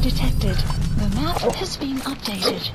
detected. The map has been updated.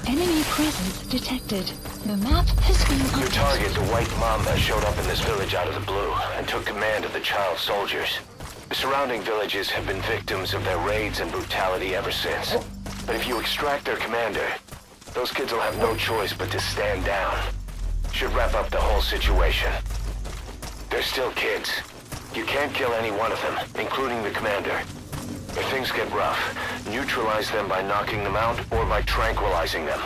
Enemy presence detected. The map has been updated. Your target, the White Mamba, showed up in this village out of the blue and took command of the child soldiers. The surrounding villages have been victims of their raids and brutality ever since. But if you extract their commander, those kids will have no choice but to stand down. Should wrap up the whole situation. They're still kids. You can't kill any one of them, including the commander. If things get rough, neutralize them by knocking them out or by tranquilizing them.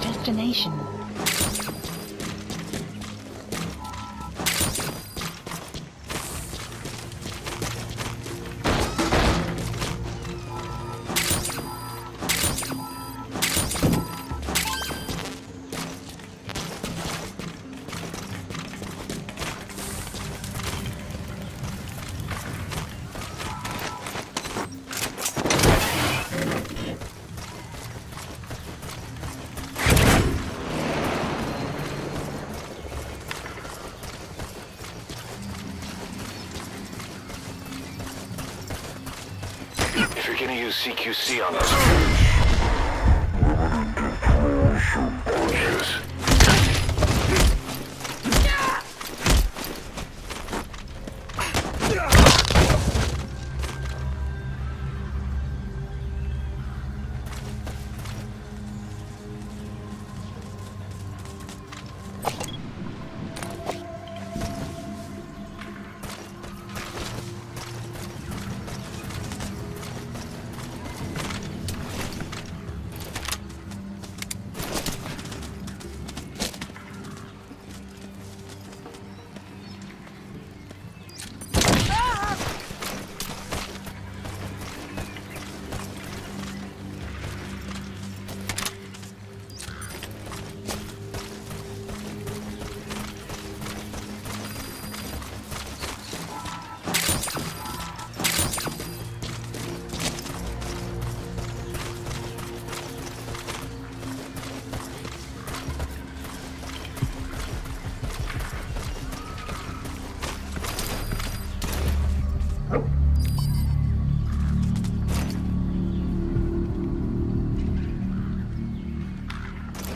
Destination. If you're gonna use CQC on those kids.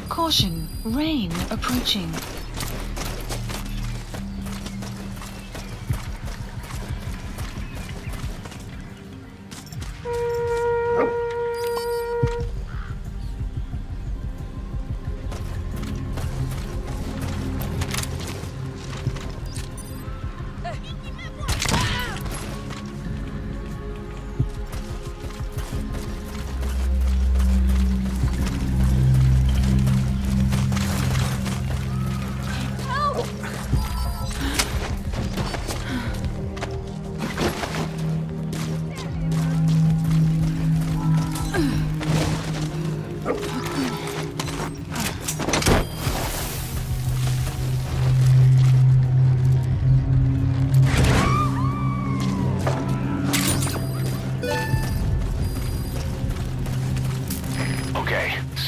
Caution, rain approaching.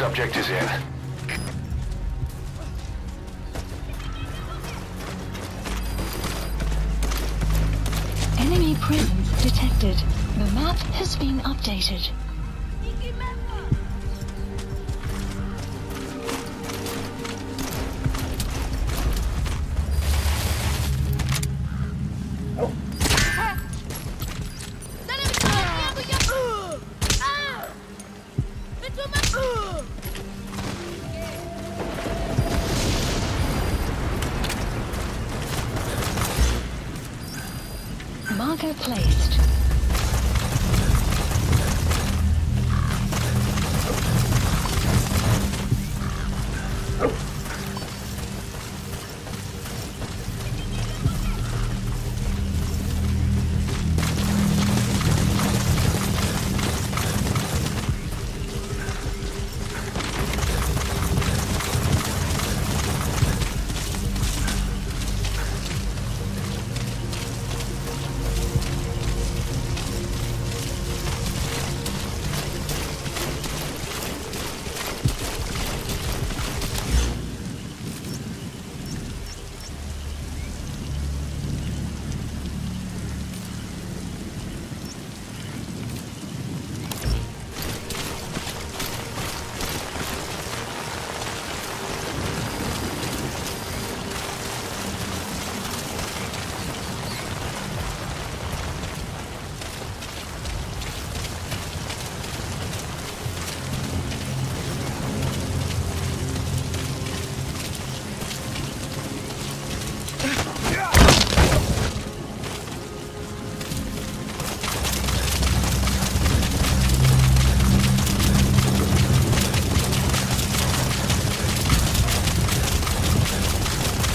Subject is in. Enemy presence detected. The map has been updated. Marker placed.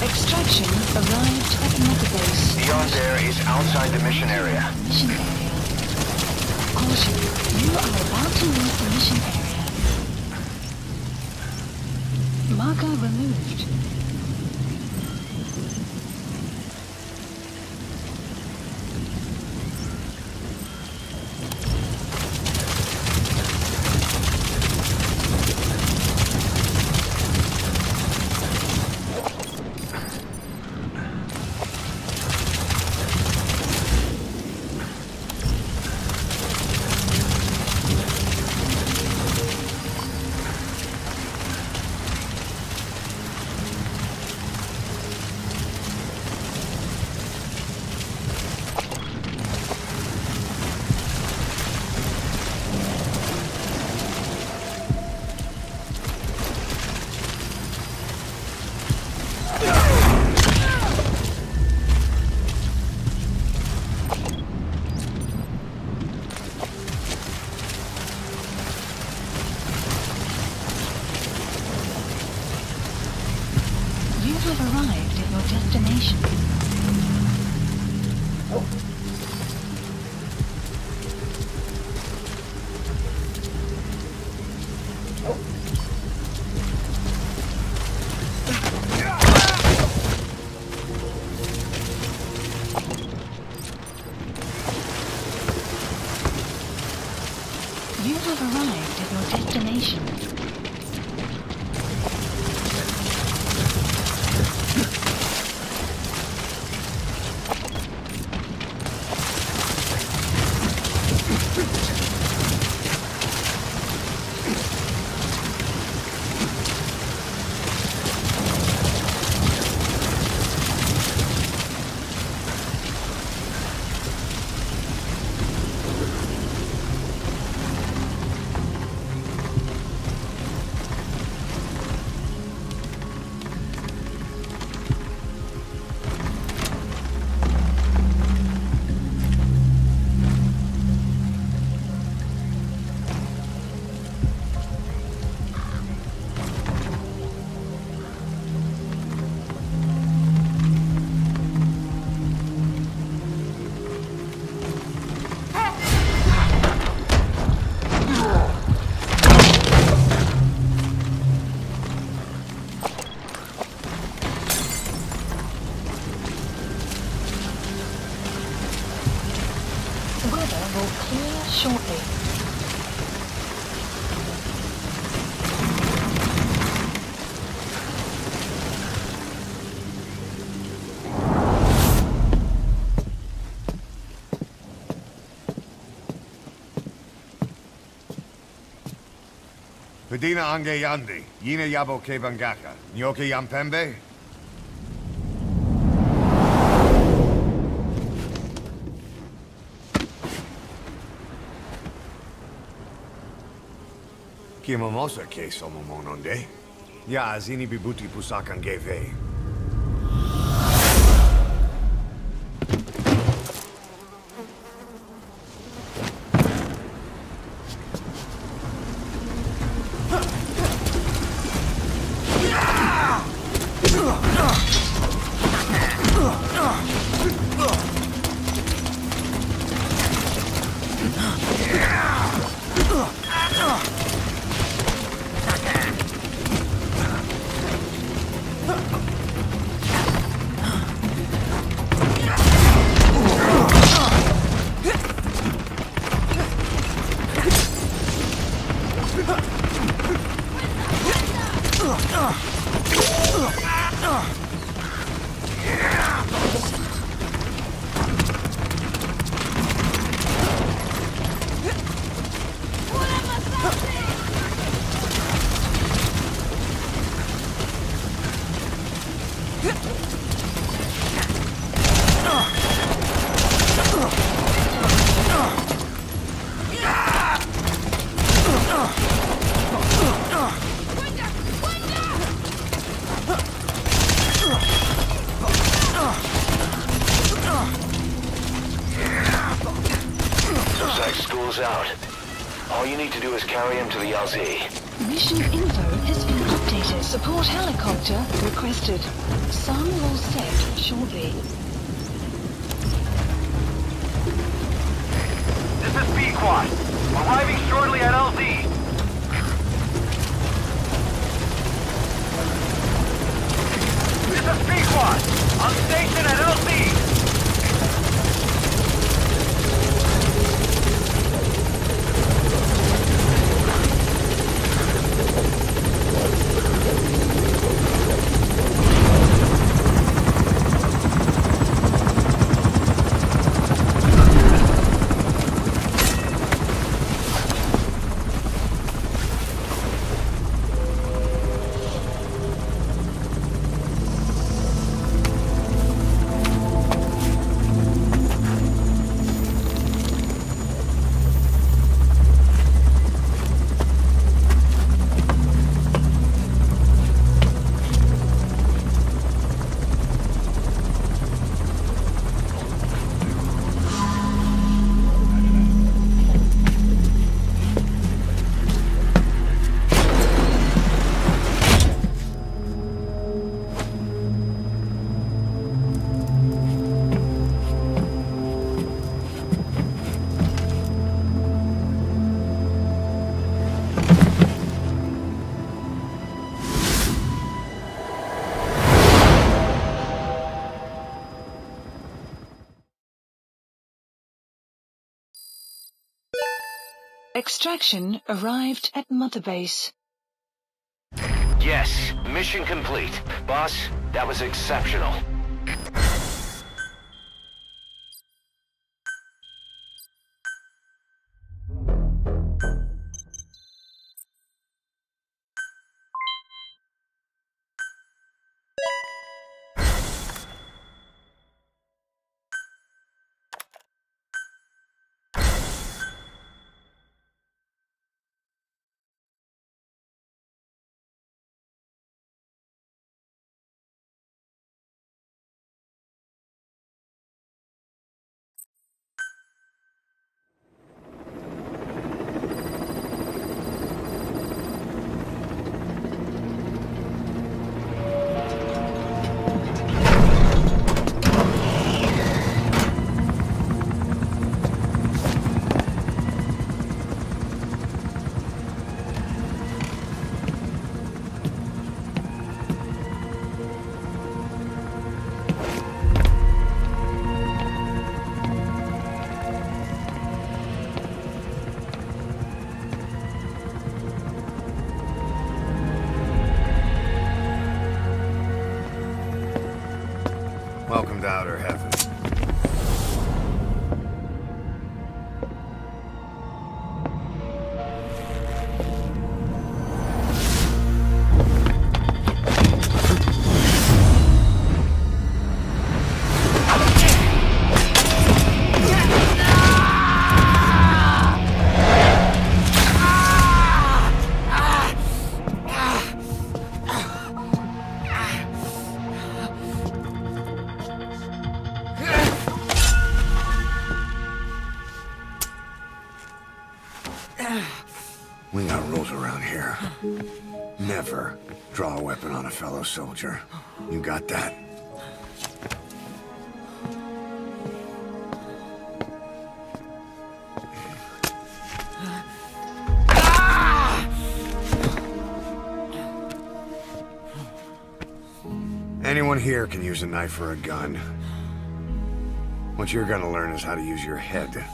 Extraction arrived at Mother Base. Beyond there is outside the mission area. Mission area. Caution, you are about to leave the mission area. Marker removed. You have arrived at your destination. You have arrived at your destination. Weather will clear shortly. Pedina ange yandi. Yine yabo ke bangaka. Nyoke yampembe? Kimamosa ke somo mononde? Ya zini bibuti pusakan geve. Out. All you need to do is carry him to the LZ. Mission info has been updated. Support helicopter requested. Some will set shortly. This is B-Quad. Arriving shortly at LZ. This is B-Quad. On station at LZ. Extraction arrived at Mother Base. Yes, mission complete. Boss, that was exceptional. We got rules around here. Never draw a weapon on a fellow soldier. You got that? Anyone here can use a knife or a gun. What you're gonna learn is how to use your head.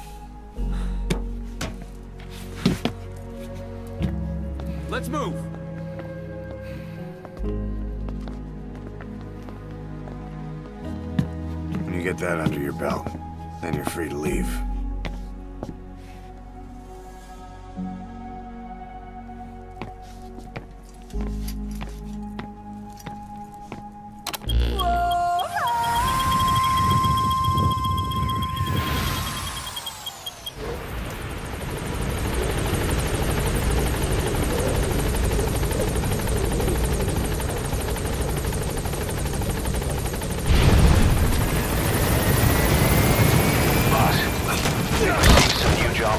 Let's move! When you get that under your belt, then you're free to leave.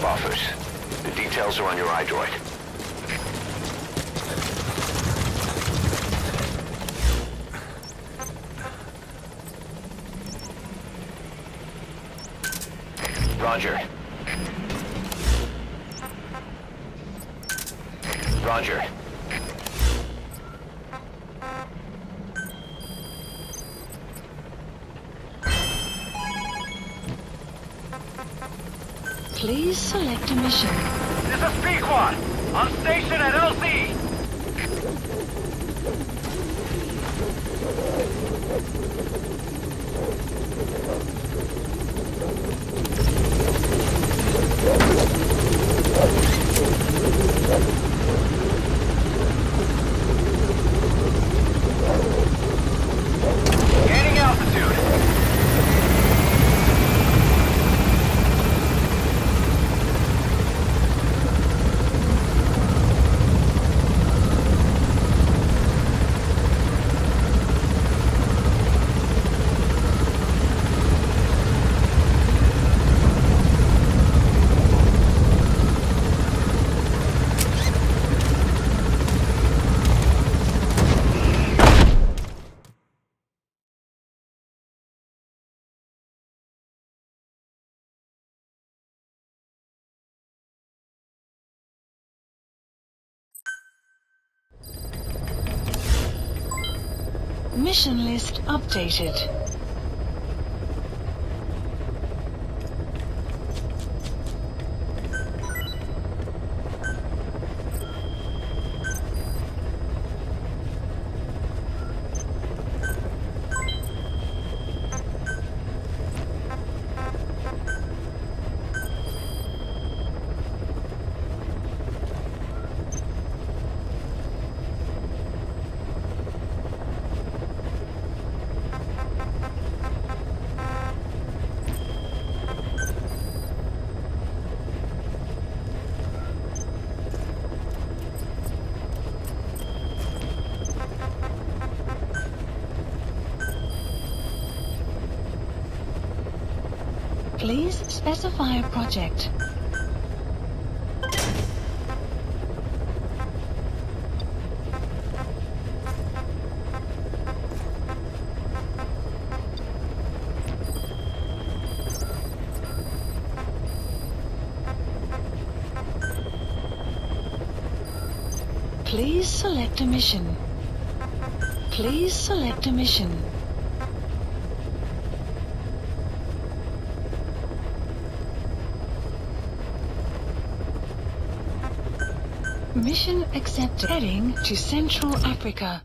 Offers. The details are on your iDroid. Roger. Roger. Please select a mission. This is Pequod, on station at LZ. Gaining altitude. Mission list updated. Please specify a project. Please select a mission. Please select a mission. Mission accepted. Heading to Central Africa.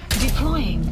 Deploying.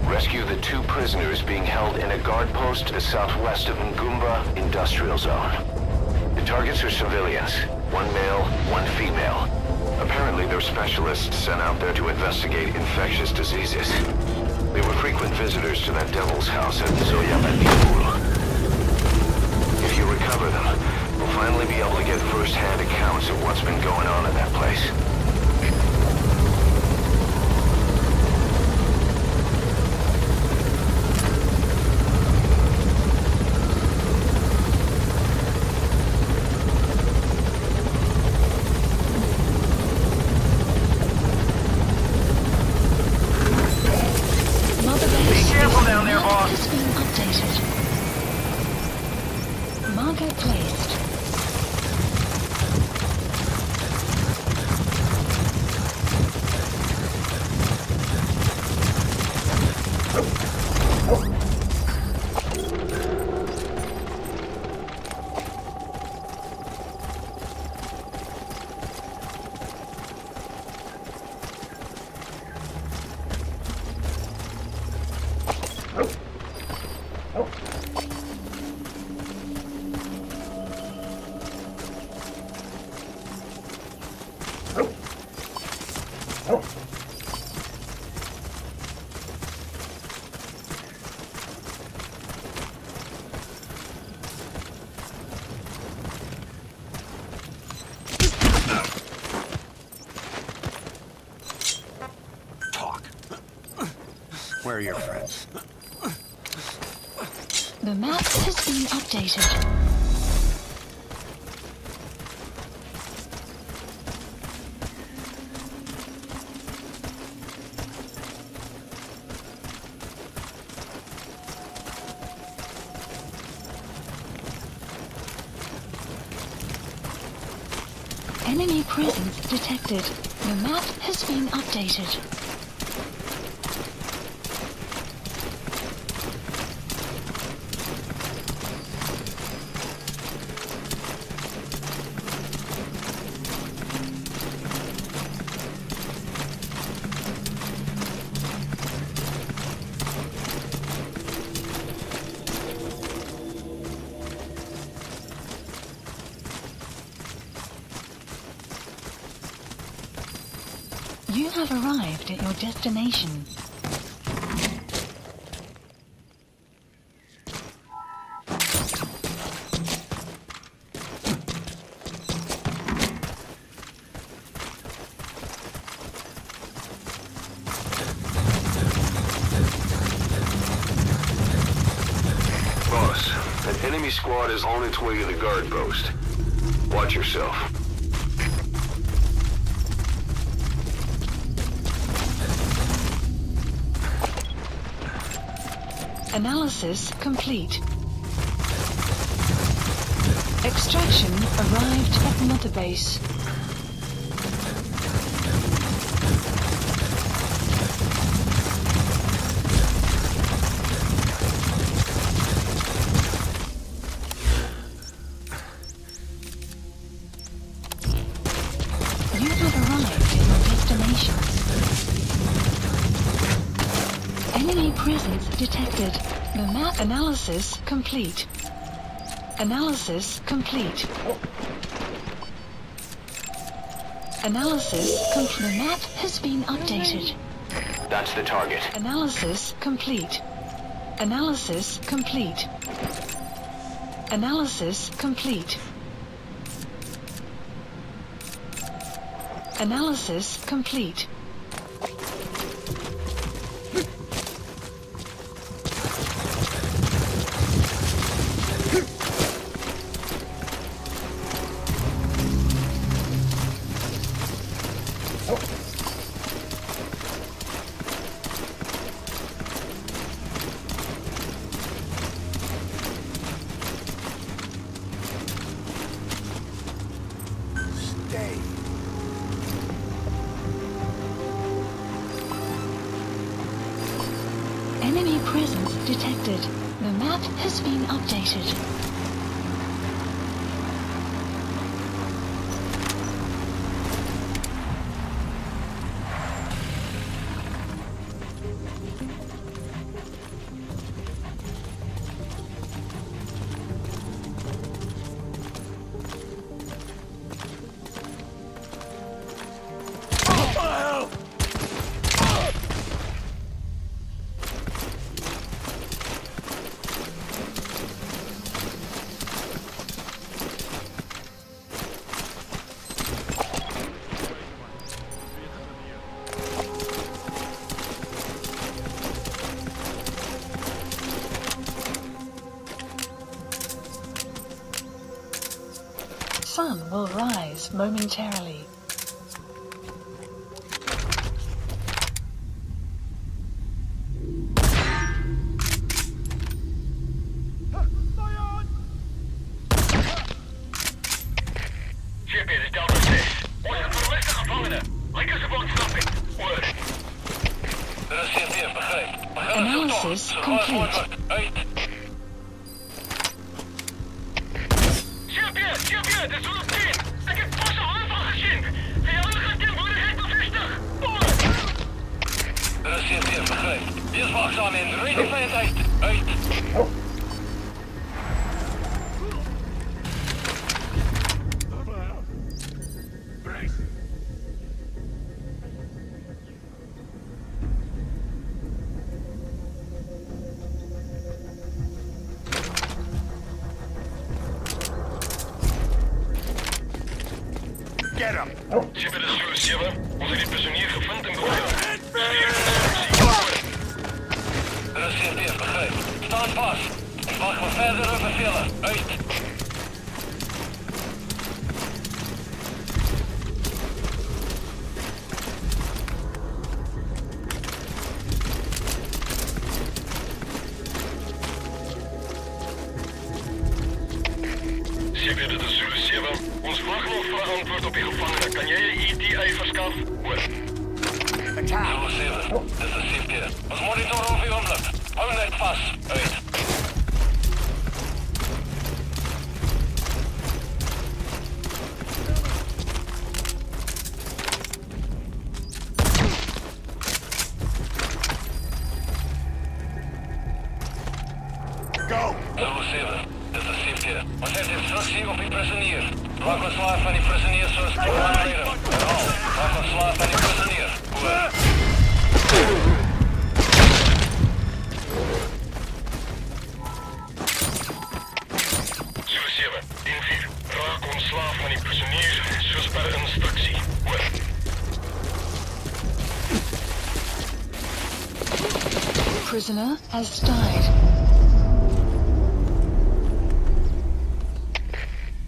Rescue the 2 prisoners being held in a guard post to the southwest of Ngumba Industrial Zone. Targets are civilians. One male, one female. Apparently they're specialists sent out there to investigate infectious diseases. They were frequent visitors to that devil's house at Zoya. If you recover them, we'll finally be able to get first-hand accounts of what's been going on in that place. Where are your friends? The map has been updated. Enemy presence detected. The map has been updated. You have arrived at your destination. Boss, an enemy squad is on its way to the guard post. Watch yourself. Analysis complete. Extraction arrived at Mother Base. You have arrived at your destination. Enemy presence detected. The map analysis complete. Analysis complete. Analysis complete. The map has been updated. That's the target. Analysis complete. Analysis complete. Analysis complete. Analysis complete. Enemy presence detected. The map has been updated. sun will rise momentarily. Analysis complete. Get him! Schipper de Zulu 7, onze die prisonier gevonden en beoordeeld. CP, begrijp. Staan vast. Ik wacht voor verdere bevelen. Uit. Schipper de Zulu 7, ons wacht nog voor antwoord op je gevangenen. Kan jij je ETA verschaffen? Hoor. Zulu 7, dit is CP. Ons monitor over je omlukt. Hou net vast. Uit. Go! Zulu 7, dit is CP. Ons heeft instructie op die prisonier. Maak een slaaf van die prisonier zoals het leren. Herhaal, maak een slaaf van die prisonier. Hoor. Zulu 7, 1-4. Raak ontslaaf van die prisonier, zoals per instructie. Hoor. Prisoner has died.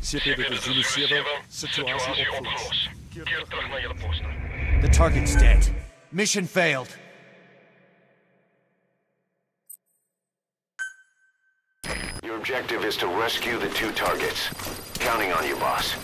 Schipper de Zulu 7, situatie opgelost. Keer terug naar jullie posten. The target's dead. Mission failed. Your objective is to rescue the two targets. Counting on you, boss.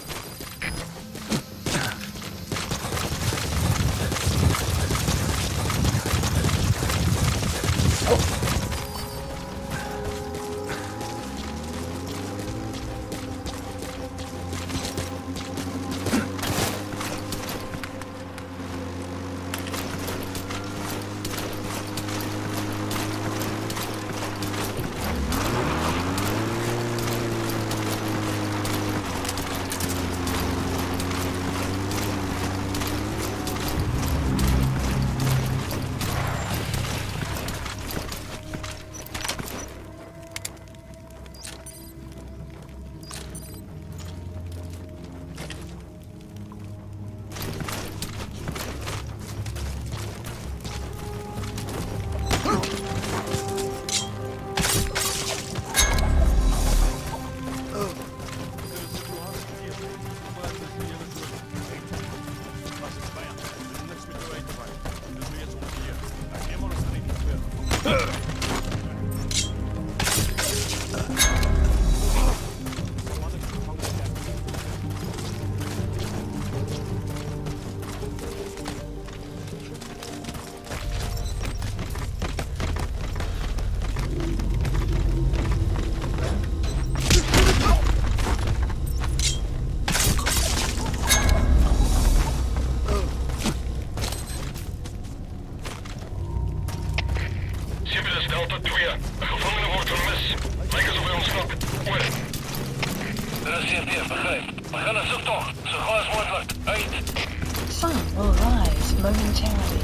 Sun will rise momentarily.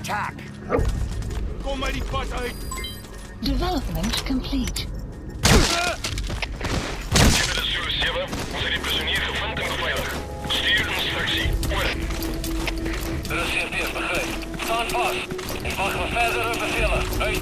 attack! Development complete. Schipper de Zulu 7, we zijn die prizonier gevonden en beveiligd. Stuur instructie. Over. Er is CFD's, begreep. Staan vast. Ik wacht voor verdere bevelen. Uit.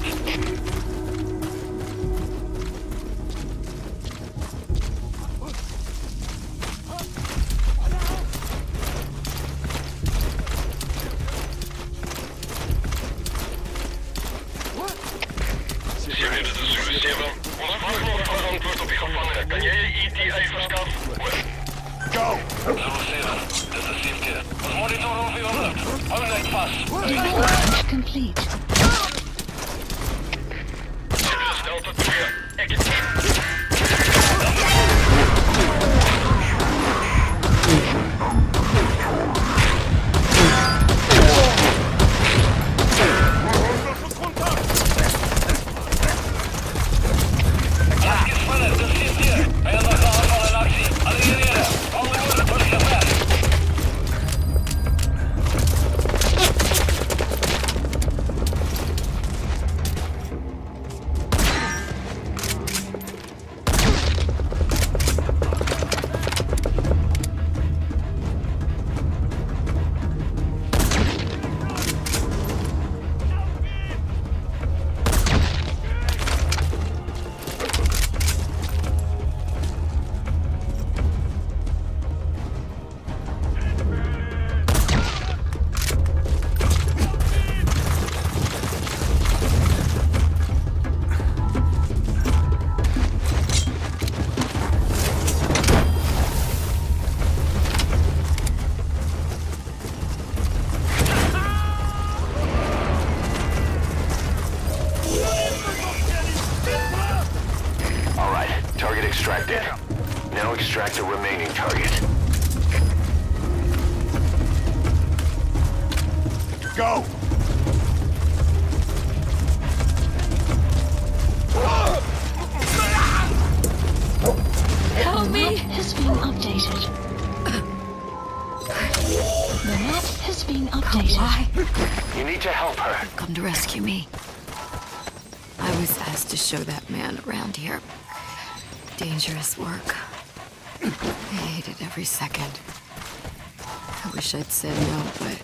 Schipper de Zulu 7, ons wacht nog voor antwoord op je gevangenen. Kan jij je ETA verschaffen? Over. Go! Zulu 7, dit is CFD. Ons monitor over uw lucht. Hou nek vast. Development complete. Schipper de Delta 2, exit. Askerler, dit is CFD. Vijandige aanval in actie. Alliëren. Alle woorden voor gevecht. Target extracted. Now extract the remaining target. Go! The map has been updated. The map has been updated. Why? You need to help her. Come to rescue me. I was asked to show that man around here. Dangerous work. I hated every second. I wish I'd said no, but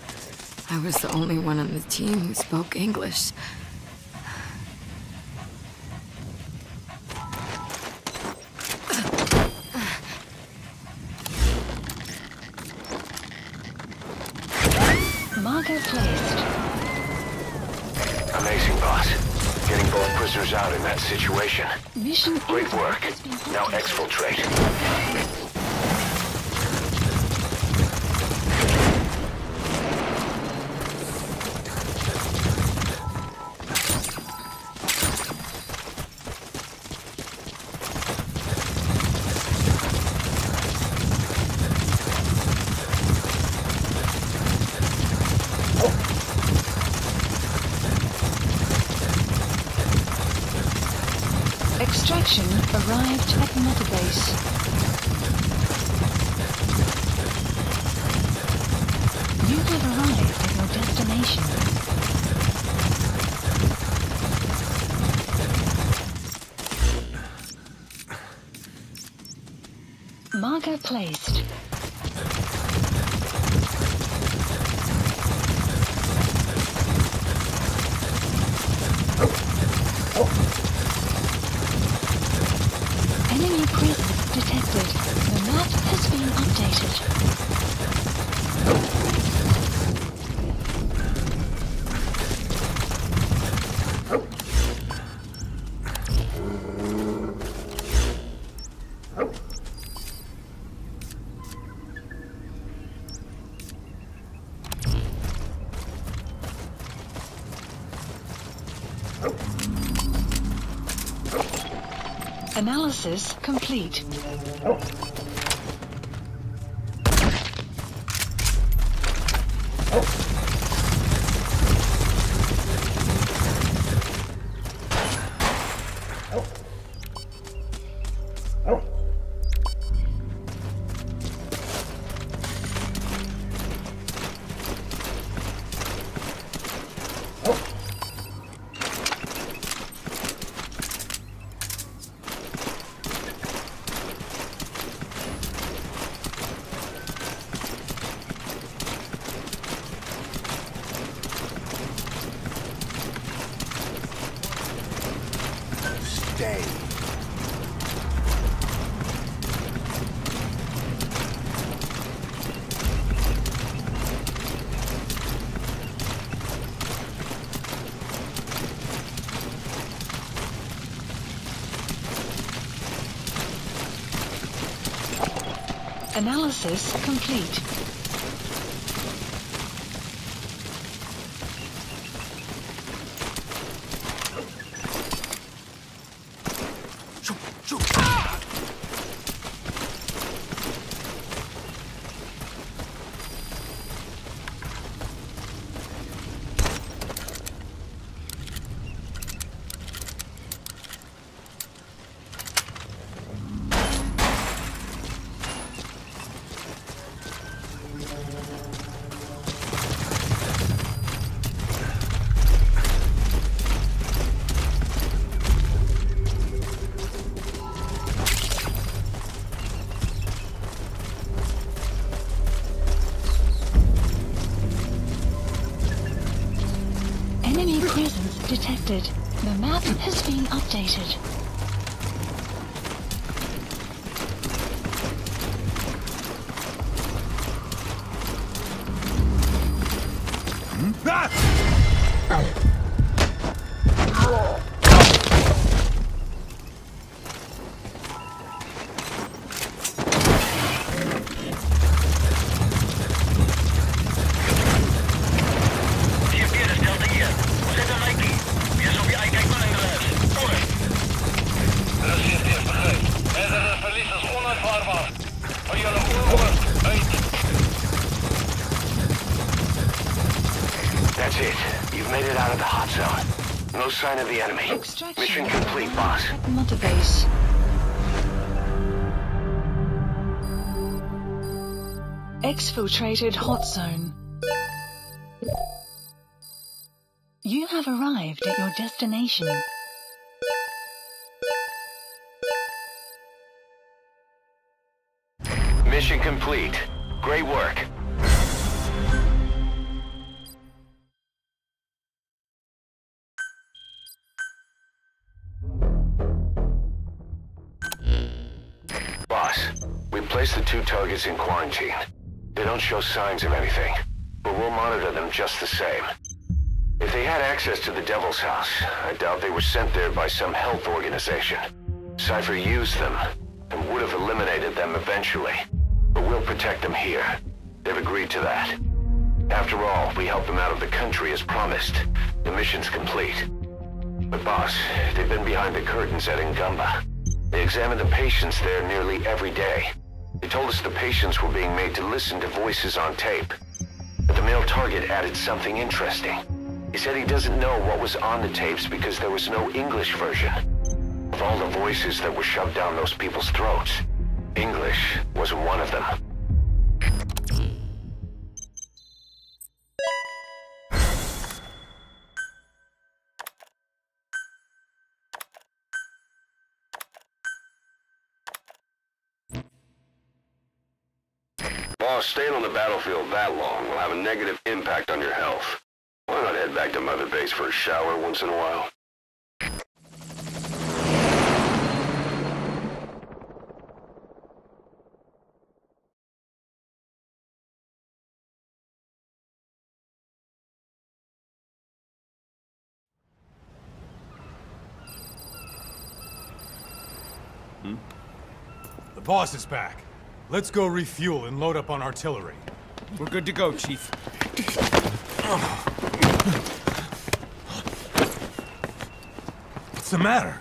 I was the only one on the team who spoke English. Marker placed. Amazing, boss. Getting both prisoners out in that situation. Mission Great info work. has been Now updated. exfiltrate. Extraction arrived at Mother Base. You have arrived at your destination. Marker placed. Enemy presence detected. The map has been updated. Analysis complete. Analysis complete. Enemy presence detected. The map has been updated. That's it. You've made it out of the hot zone. No sign of the enemy. Extraction Mission complete, boss. at Mother Base. Exfiltrated hot zone. You have arrived at your destination. Mission complete. Great work. Boss, we placed the 2 targets in quarantine. They don't show signs of anything, but we'll monitor them just the same. If they had access to the Devil's House, I doubt they were sent there by some health organization. Cypher used them, and would have eliminated them eventually. But we'll protect them here. They've agreed to that. After all, we helped them out of the country as promised. The mission's complete. But boss, they've been behind the curtains at Ngamba. They examined the patients there nearly every day. They told us the patients were being made to listen to voices on tape. But the male target added something interesting. He said he doesn't know what was on the tapes because there was no English version. Of all the voices that were shoved down those people's throats, English wasn't one of them. Boss, staying on the battlefield that long will have a negative impact on your health. Why not head back to Mother Base for a shower once in a while? The boss is back. Let's go refuel and load up on artillery. We're good to go, Chief. What's the matter?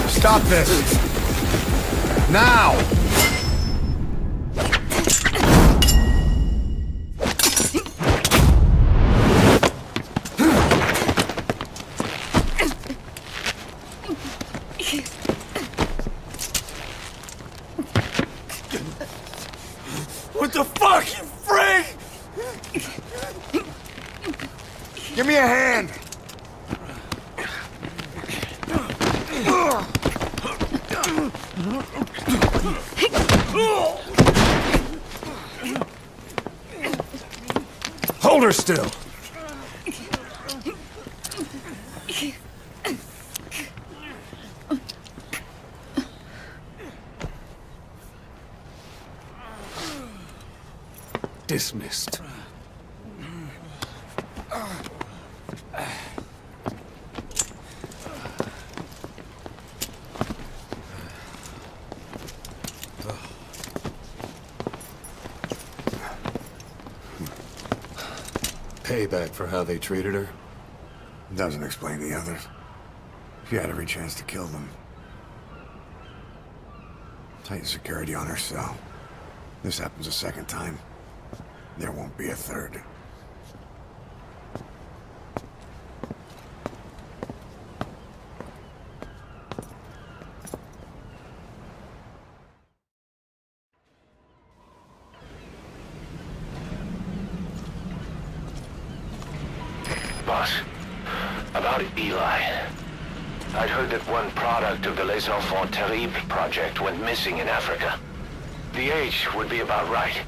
Stop this! Now! What the fuck, you freak? Give me a hand! Hold her still! Dismissed. Payback for how they treated her? Doesn't explain the others. She had every chance to kill them. Tighten security on her cell. This happens a second time. There won't be a third. Boss, about Eli. I'd heard that one product of the Les Enfants Terribles project went missing in Africa. The age would be about right.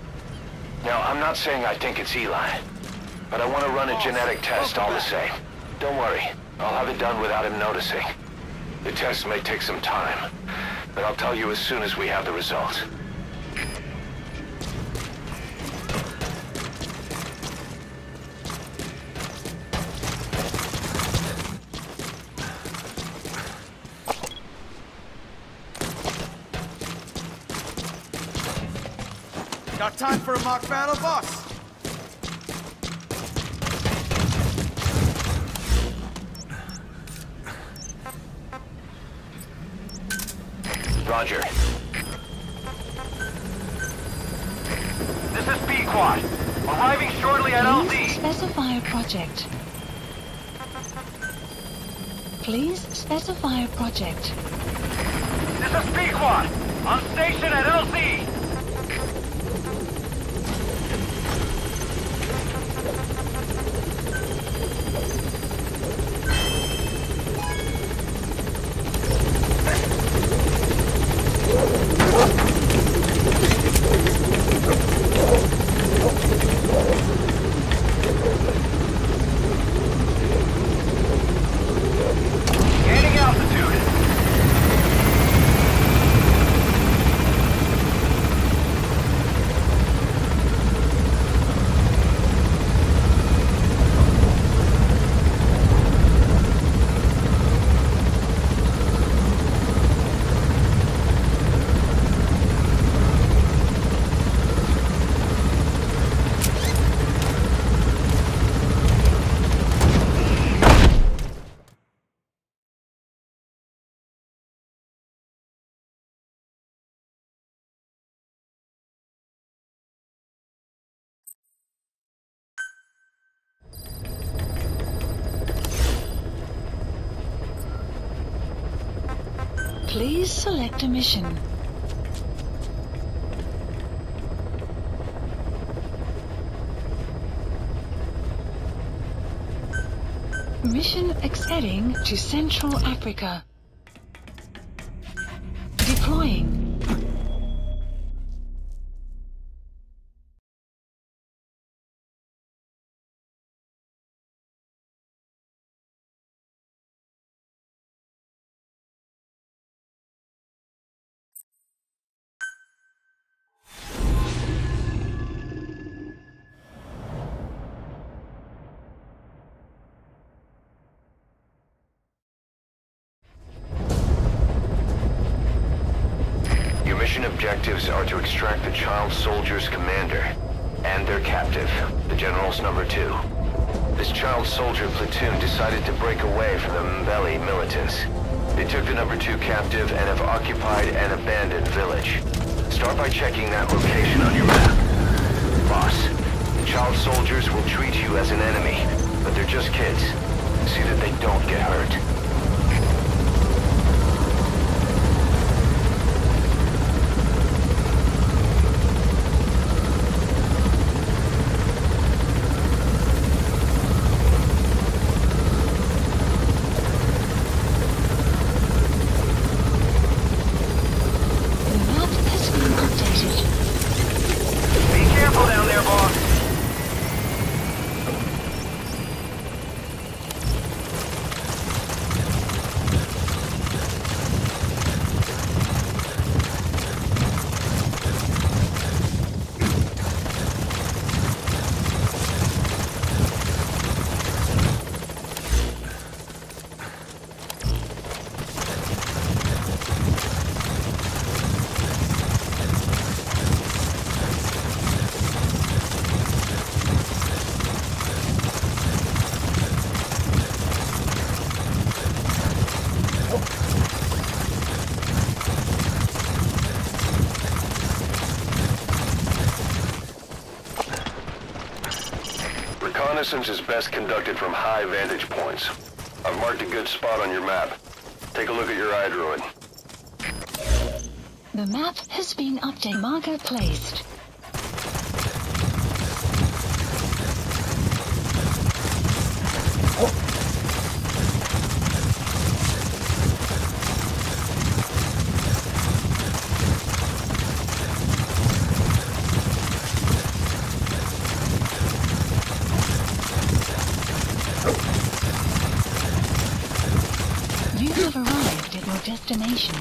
Now, I'm not saying I think it's Eli, but I want to run a genetic test all the same. Don't worry, I'll have it done without him noticing. The test may take some time, but I'll tell you as soon as we have the results. Got time for a mock battle, boss? Roger. This is Pequod. Arriving shortly at Please LZ. specify a project. Please specify a project. This is Pequod. On station at LZ. Gaining altitude. Please select a mission. Mission heading to Central Africa. Deploying. Mission objectives are to extract the child soldier's commander and their captive, the general's number 2. This child soldier platoon decided to break away from the Mbeli militants. They took the number 2 captive and have occupied an abandoned village. Start by checking that location on your map. Boss, the child soldiers will treat you as an enemy, but they're just kids. See that they don't get hurt. Reconnaissance is best conducted from high vantage points. I've marked a good spot on your map. Take a look at your iDroid. The map has been updated. Marker placed. You have arrived at your destination.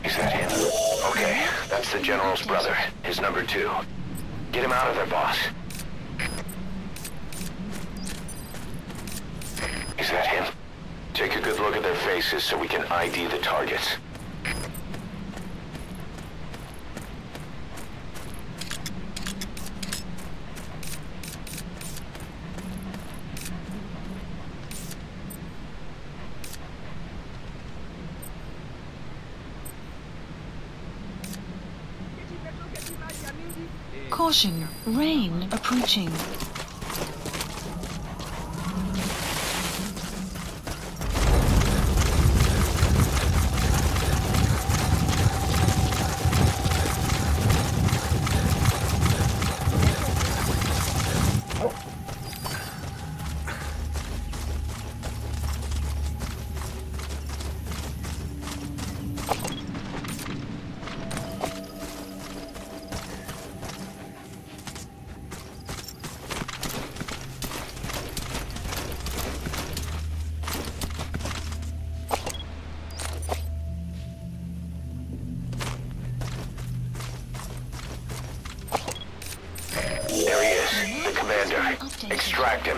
Is that him? Okay, that's the General's brother, his number 2. Get him out of there, boss. Is that him? Take a good look at their faces so we can ID the targets. Caution, rain approaching. There he is, the commander. Extract him.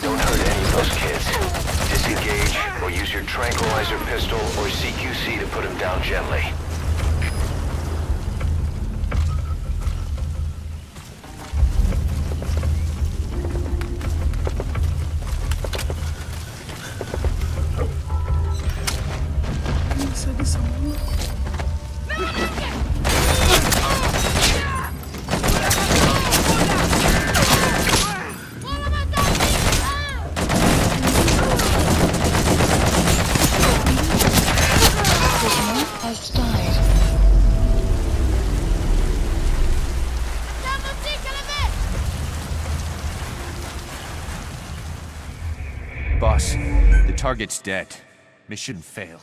Don't hurt any of those kids. Disengage, or use your tranquilizer pistol or CQC to put him down gently. Has died. Boss, the target's dead. Mission failed.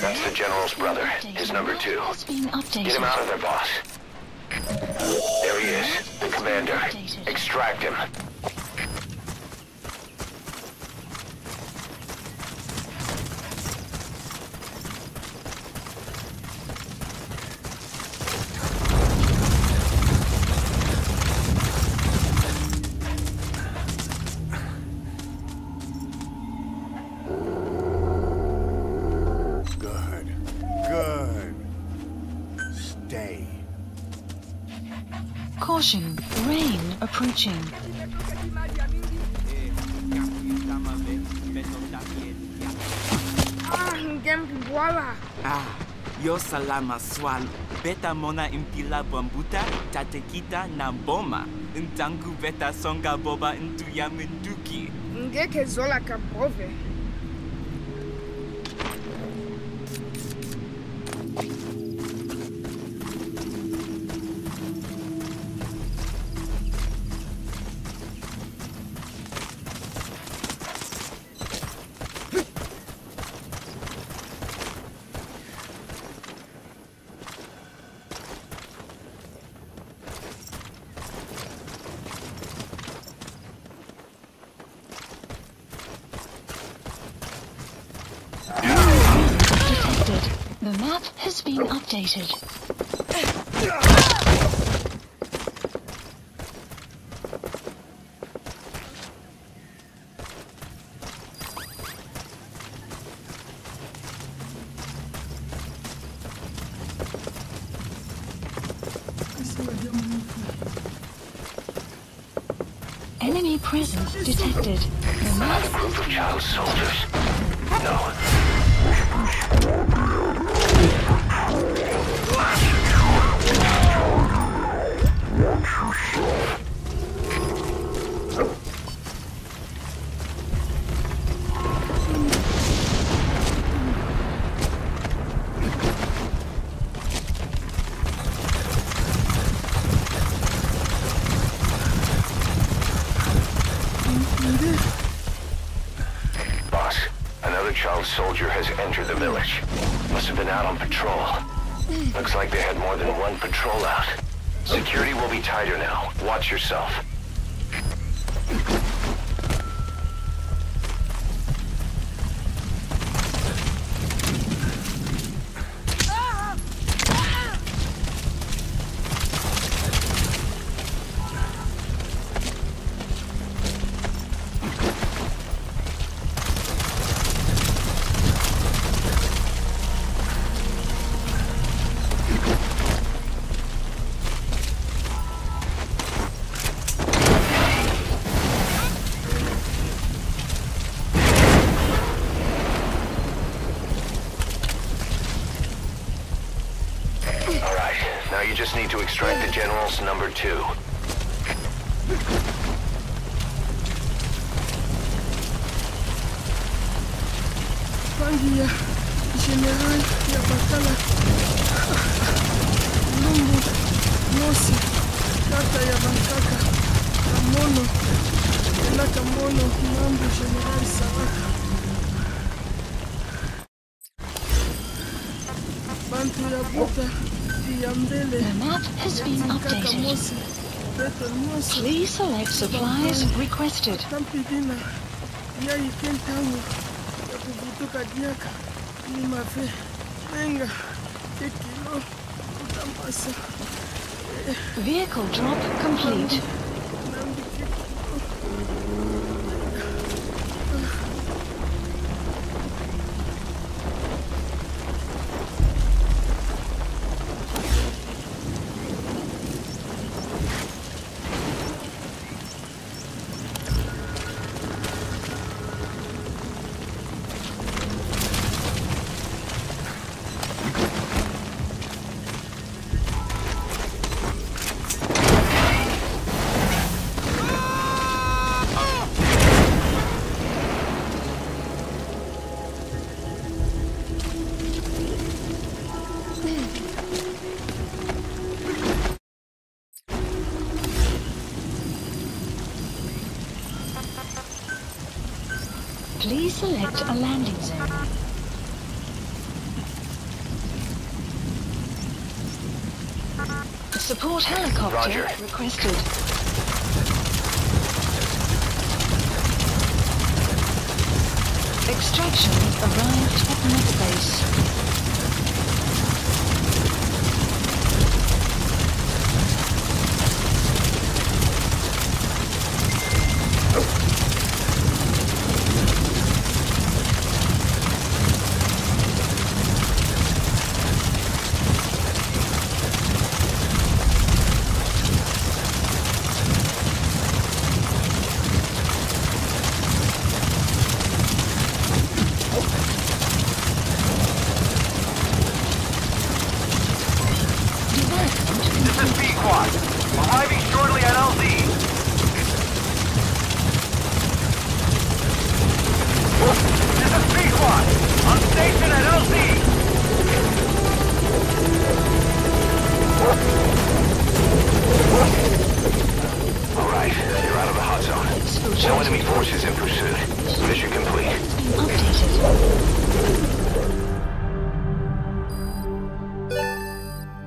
That's the General's brother, his number 2. Get him out of there, boss. There he is, the commander. Extract him. Caution, rain approaching. Yo salama swal. Beta mona impila bambuta, tatekita na boma. Ntangu beta songa boba into yaminduki. Ngeke zola kabove. The map has been updated. Enemy presence detected. The map A group of child soldiers. No. Boss, another child soldier has entered the village. Must have been out on patrol. Looks like they had more than one patrol out. Security will be tighter now. Watch yourself. Now you just need to extract the General's number 2. Pangia, General ya Bakala. Lumbu, Mosi, Kata ya Bankaka, Kamono, Ela Kamono, Mambu General Savaka. Bantu ya Buta. The map has been updated. Please select supplies requested. Vehicle drop complete. Select a landing zone. Support helicopter requested. Extraction arrived at Mother Base.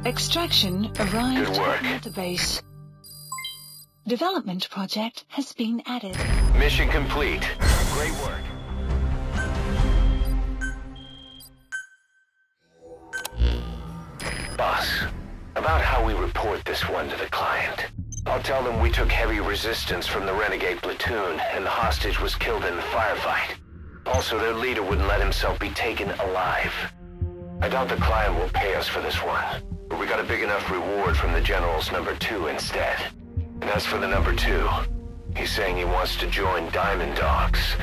Extraction arrived at the base. Development project has been added. Mission complete. Great work. Boss, about how we report this one to the client. I'll tell them we took heavy resistance from the renegade platoon and the hostage was killed in the firefight. Also, their leader wouldn't let himself be taken alive. I doubt the client will pay us for this one, but we got a big enough reward from the General's number 2 instead. And as for the number 2, he's saying he wants to join Diamond Dogs.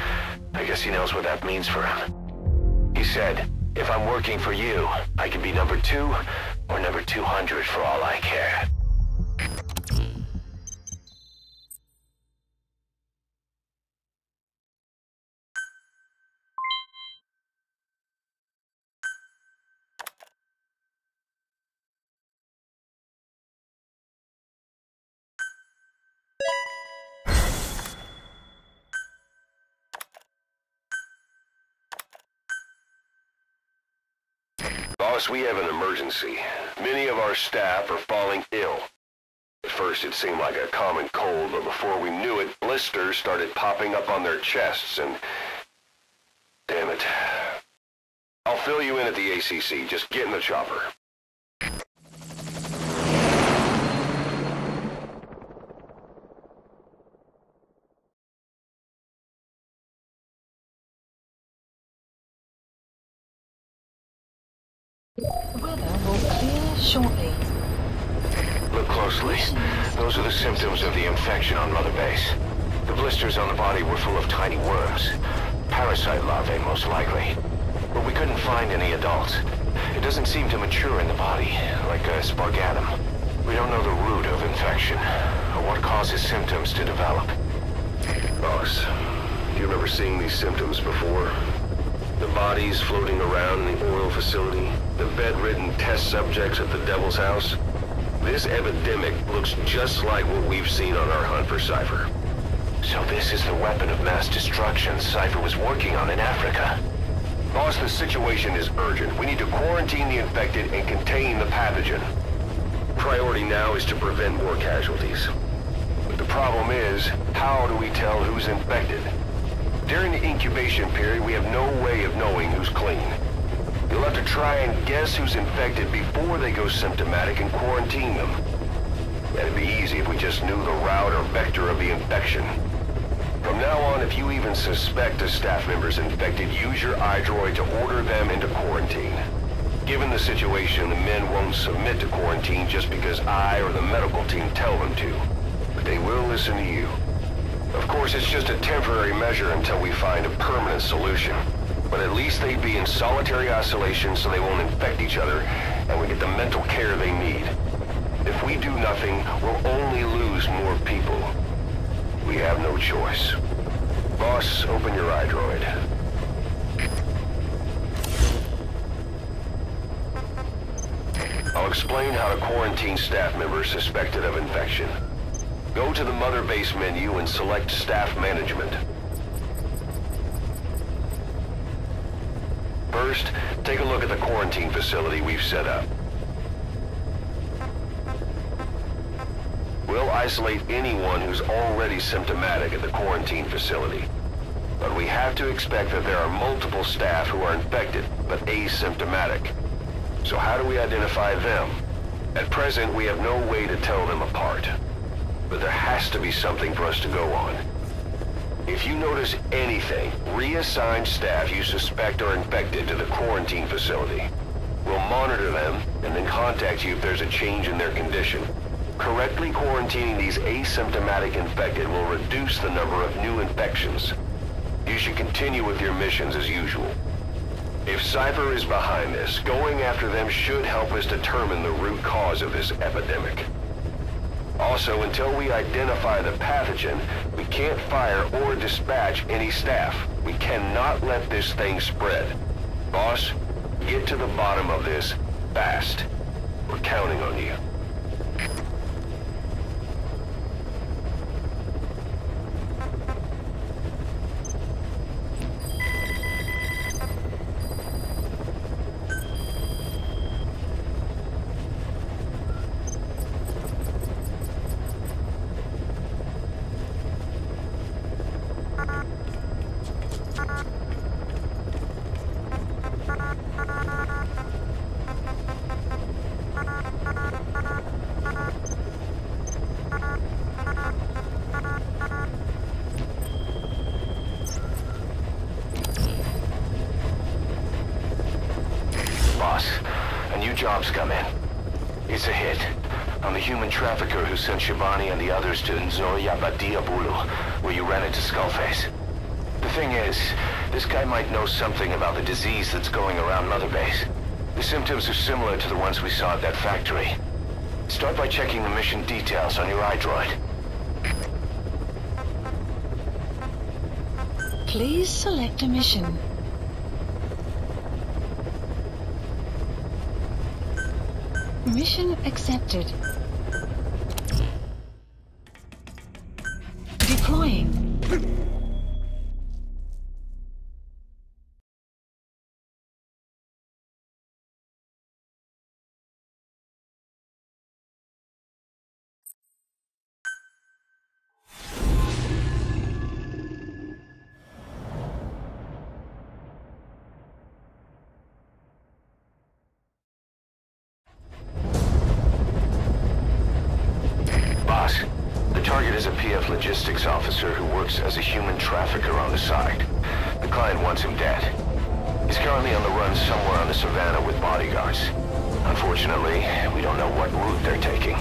I guess he knows what that means for him. He said, if I'm working for you, I can be number 2 or number 200 for all I care. Boss, we have an emergency. Many of our staff are falling ill. At first it seemed like a common cold, but before we knew it, blisters started popping up on their chests and... Damn it. I'll fill you in at the ACC. Just get in the chopper. The weather will clear shortly. Look closely. Those are the symptoms of the infection on Mother Base. The blisters on the body were full of tiny worms. Parasite larvae, most likely. But we couldn't find any adults. It doesn't seem to mature in the body, like a spargatum. We don't know the root of infection, or what causes symptoms to develop. Boss, do you remember seeing these symptoms before? The bodies floating around in the oil facility, the bedridden test subjects at the Devil's House. This epidemic looks just like what we've seen on our hunt for Cypher. So this is the weapon of mass destruction Cypher was working on in Africa. Boss, the situation is urgent. We need to quarantine the infected and contain the pathogen. Priority now is to prevent more casualties. But the problem is, how do we tell who's infected? During the incubation period, we have no way of knowing who's clean. You'll have to try and guess who's infected before they go symptomatic and quarantine them. That'd be easy if we just knew the route or vector of the infection. From now on, if you even suspect a staff member's infected, use your iDroid to order them into quarantine. Given the situation, the men won't submit to quarantine just because I or the medical team tell them to. But they will listen to you. Of course, it's just a temporary measure until we find a permanent solution. But at least they'd be in solitary isolation so they won't infect each other, and we get the mental care they need. If we do nothing, we'll only lose more people. We have no choice. Boss, open your iDroid. I'll explain how to quarantine staff members suspected of infection. Go to the Mother Base menu and select Staff Management. First, take a look at the quarantine facility we've set up. We'll isolate anyone who's already symptomatic at the quarantine facility. But we have to expect that there are multiple staff who are infected, but asymptomatic. So how do we identify them? At present, we have no way to tell them apart. But there has to be something for us to go on. If you notice anything, reassign staff you suspect are infected to the quarantine facility. We'll monitor them and then contact you if there's a change in their condition. Correctly quarantining these asymptomatic infected will reduce the number of new infections. You should continue with your missions as usual. If Cypher is behind this, going after them should help us determine the root cause of this epidemic. Also, until we identify the pathogen, we can't fire or dispatch any staff. We cannot let this thing spread. Boss, get to the bottom of this fast. We're counting on you. Job's come in. It's a hit. I'm the human trafficker who sent Shivani and the others to Nzoya Badia Bulu, where you ran into Skullface. The thing is, this guy might know something about the disease that's going around Mother Base. The symptoms are similar to the ones we saw at that factory. Start by checking the mission details on your iDroid. Please select a mission. Mission accepted. Deploying. Logistics officer who works as a human trafficker on the side. The client wants him dead. He's currently on the run somewhere on the savannah with bodyguards. Unfortunately, we don't know what route they're taking.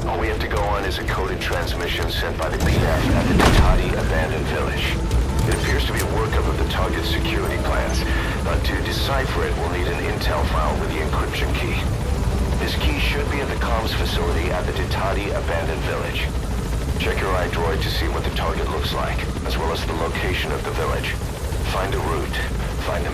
All we have to go on is a coded transmission sent by the PF at the Tatati abandoned village. It appears to be a workup of the target's security plans, but to decipher it, we'll need an intel file with the encryption key. This key should be at the comms facility at the Tatati abandoned village. Check your iDroid to see what the target looks like, as well as the location of the village. Find a route, find a